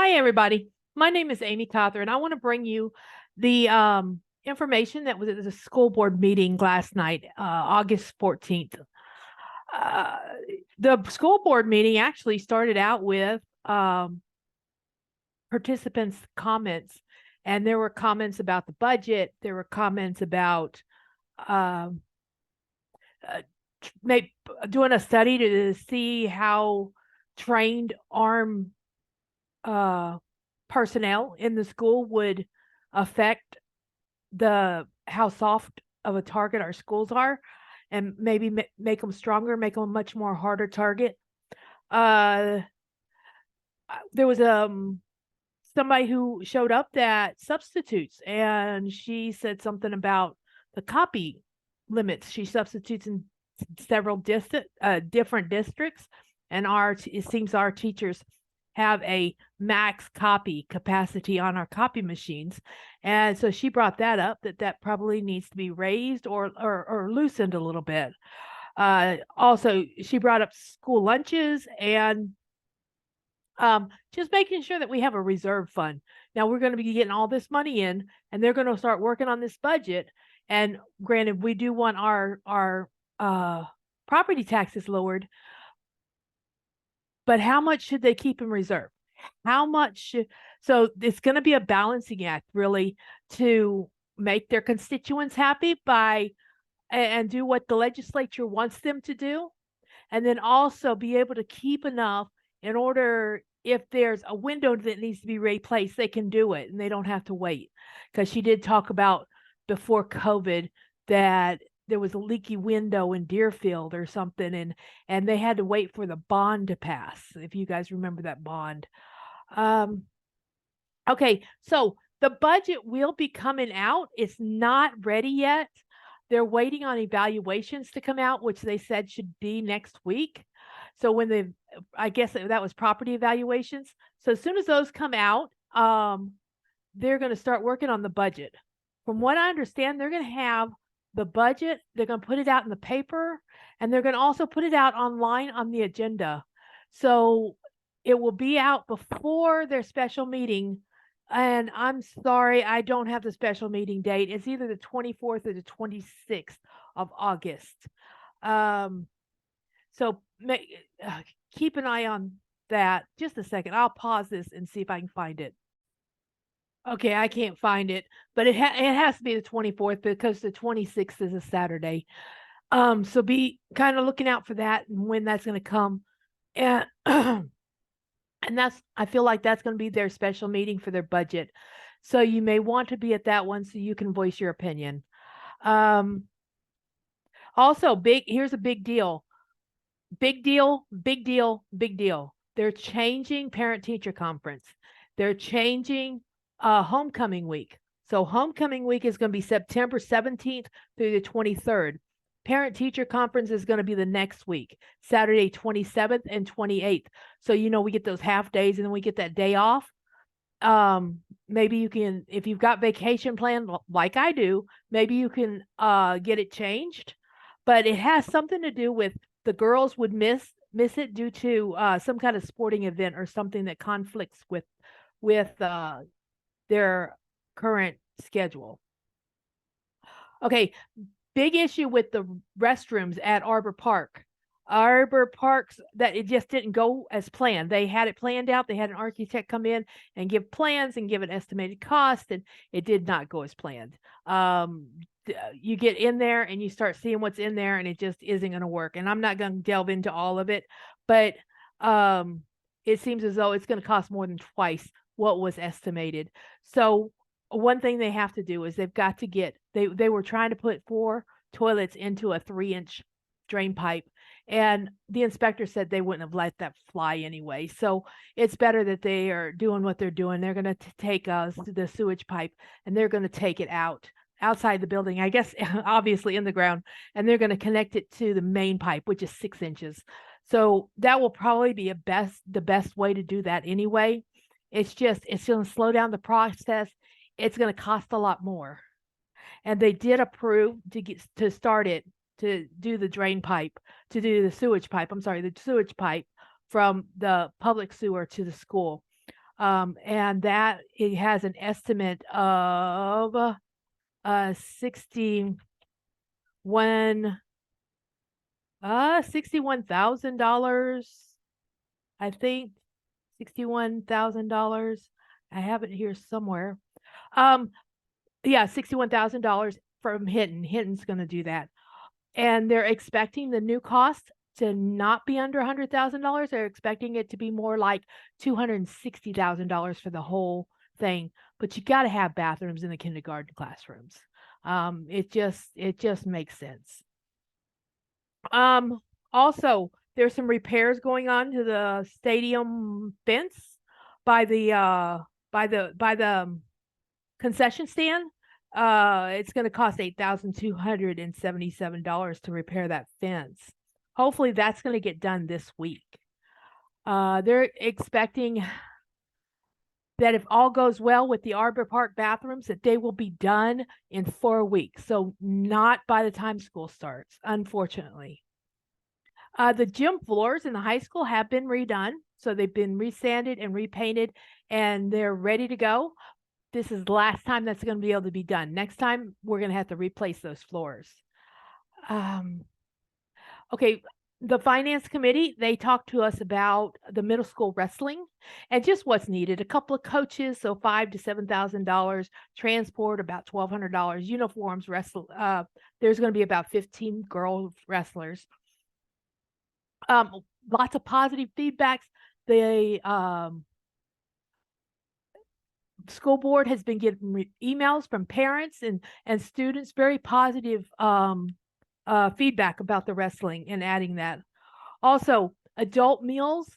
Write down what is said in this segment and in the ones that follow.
Hi, everybody. My name is Amy Cother, and I want to bring you the information that was at the school board meeting last night, August 14th. Uh, the school board meeting actually started out with participants' comments, and there were comments about the budget. There were comments about um, uh, doing a study to see how trained arm uh, personnel in the school would affect how soft of a target our schools are, and maybe make them stronger, make them a much more harder target. Uh, there was somebody who showed up that substitutes, and she said something about the copy limits. She substitutes in several different districts, and it seems our teachers have a max copy capacity on our copy machines. And so she brought that up, that probably needs to be raised or loosened a little bit. Also, she brought up school lunches and just making sure that we have a reserve fund. Now we're going to be getting all this money in, and they're going to start working on this budget. And granted, we do want our property taxes lowered, but how much should they keep in reserve? How much? So it's going to be a balancing act, really, to make their constituents happy and do what the legislature wants them to do, and then also be able to keep enough in order, if there's a window that needs to be replaced, they can do it and they don't have to wait. Because she did talk about before COVID that there was a leaky window in Deerfield or something, and they had to wait for the bond to pass, if you guys remember that bond. Okay, so the budget will be coming out. It's not ready yet. They're waiting on evaluations to come out, which they said should be next week. So I guess that was property evaluations. So as soon as those come out, they're going to start working on the budget. From what I understand, they're going to have the budget. They're going to put it out in the paper, and they're going to also put it out online on the agenda. So it will be out before their special meeting. And I'm sorry, I don't have the special meeting date. It's either the 24th or the 26th of August. So keep an eye on that. Just a second. I'll pause this and see if I can find it. Okay, I can't find it, but it has to be the 24th because the 26th is a Saturday. So be kind of looking out for that and when that's going to come. And and I feel like that's going to be their special meeting for their budget. So you may want to be at that one so you can voice your opinion. Also, here's a big deal. Big deal, big deal, big deal. They're changing parent-teacher conference. They're changing homecoming week. So homecoming week is going to be September 17th through the 23rd. Parent-teacher conference is going to be the next week, Saturday 27th and 28th. So, we get those half days and then we get that day off. Maybe you can, if you've got vacation planned like I do, maybe you can get it changed. But it has something to do with the girls would miss it due to some kind of sporting event or something that conflicts with their current schedule. Okay, big issue with the restrooms at Arbor Park. Arbor Parks, that it just didn't go as planned. They had it planned out. They had an architect come in and give plans and give an estimated cost, and it did not go as planned. You get in there and you start seeing what's in there, and it just isn't going to work. And I'm not going to delve into all of it, but it seems as though it's going to cost more than twice what was estimated. So one thing they have to do is they've got to they were trying to put 4 toilets into a 3-inch drain pipe, and the inspector said they wouldn't have let that fly anyway. So it's better that they are doing what they're doing. They're going to take the sewage pipe, and they're going to take it outside the building, I guess, obviously in the ground, and they're going to connect it to the main pipe, which is 6 inches. So that will probably be the best way to do that anyway. It's going to slow down the process. It's going to cost a lot more. And they did approve to start it, to do the sewage pipe from the public sewer to the school. And that it has an estimate of $61,000, I think. $61,000. I have it here somewhere. Yeah, $61,000 from Hinton. Hinton's going to do that. And they're expecting the new cost to not be under $100,000. They're expecting it to be more like $260,000 for the whole thing. But you got to have bathrooms in the kindergarten classrooms. It just makes sense. Also, there's some repairs going on to the stadium fence by the concession stand. It's going to cost $8,277 to repair that fence. Hopefully that's going to get done this week. They're expecting that if all goes well with the Arbor Park bathrooms, that they will be done in 4 weeks. So not by the time school starts, unfortunately. The gym floors in the high school have been redone. So they've been resanded and repainted, and they're ready to go. This is the last time that's going to be able to be done. Next time, we're going to have to replace those floors. Okay, the finance committee, they talked to us about the middle school wrestling and just what's needed. A couple of coaches, so $5,000 to $7,000, transport about $1,200, uniforms, there's going to be about 15 girl wrestlers. Lots of positive feedbacks. The school board has been getting emails from parents and students, very positive feedback about the wrestling and adding that. Also, adult meals,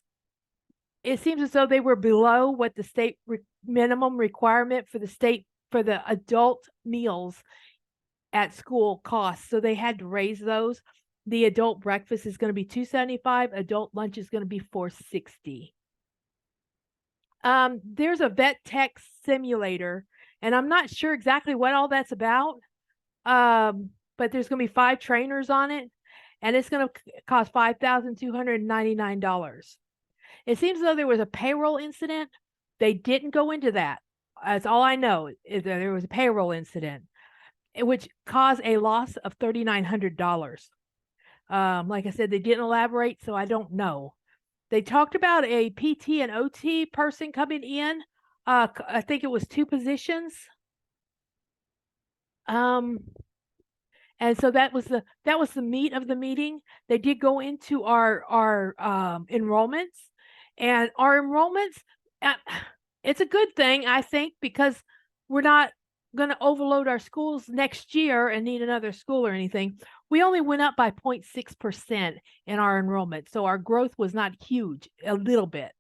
it seems as though they were below what the state minimum requirement for the adult meals at school costs. So they had to raise those. The adult breakfast is going to be $275. Adult lunch is going to be $460. There's a vet tech simulator, and I'm not sure exactly what all that's about. But there's going to be 5 trainers on it, and it's going to cost $5,299. It seems as though there was a payroll incident. They didn't go into that. That's all I know, is that there was a payroll incident, which caused a loss of $3,900. Like I said, they didn't elaborate, so I don't know. They talked about a PT and OT person coming in. I think it was 2 positions. And so that was the meat of the meeting. They did go into our enrollments, and our enrollments. It's a good thing, I think, because we're not going to overload our schools next year and need another school or anything. We only went up by 0.6% in our enrollment, so our growth was not huge. A little bit.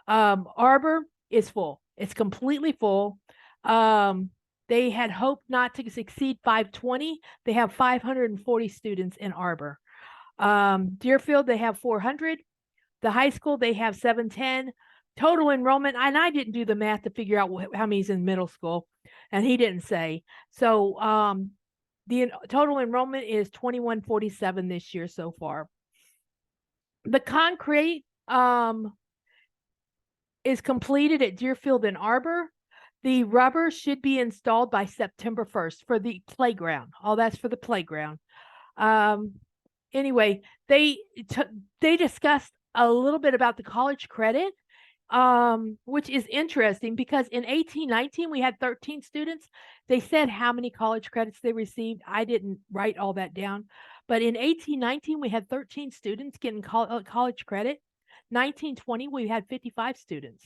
Arbor is full. It's completely full. They had hoped not to exceed 520. They have 540 students in Arbor. Deerfield, they have 400. The high school, they have 710. Total enrollment, and I didn't do the math to figure out how many's in middle school, and he didn't say. So the total enrollment is 2147 this year so far. The concrete is completed at Deerfield and Arbor. The rubber should be installed by September 1st for the playground. All that's for the playground. Anyway, they discussed a little bit about the college credit, which is interesting because in 1819 we had 13 students. They said how many college credits they received. I didn't write all that down, but in 1819 we had 13 students getting college credit. 1920 we had 55 students.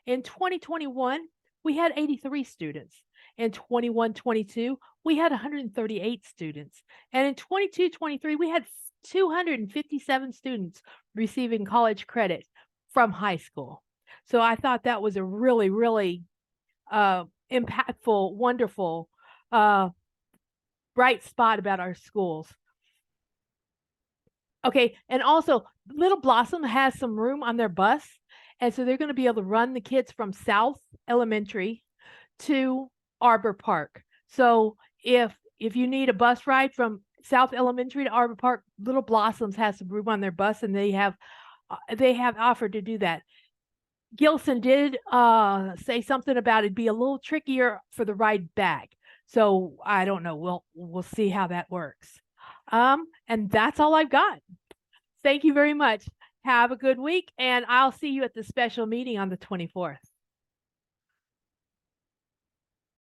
In 2021 we had 83 students. In 21-22, we had 138 students. And in 22-23, we had 257 students receiving college credit from high school. So I thought that was a really, really impactful, wonderful, bright spot about our schools. Okay, and also Little Blossom has some room on their bus. And so they're going to be able to run the kids from South Elementary to Arbor Park. So if you need a bus ride from South Elementary to Arbor Park, Little Blossoms has some room on their bus, and they have offered to do that. Gilson did say something about it'd be a little trickier for the ride back. So I don't know. We'll see how that works. And that's all I've got. Thank you very much. Have a good week, and I'll see you at the special meeting on the 24th.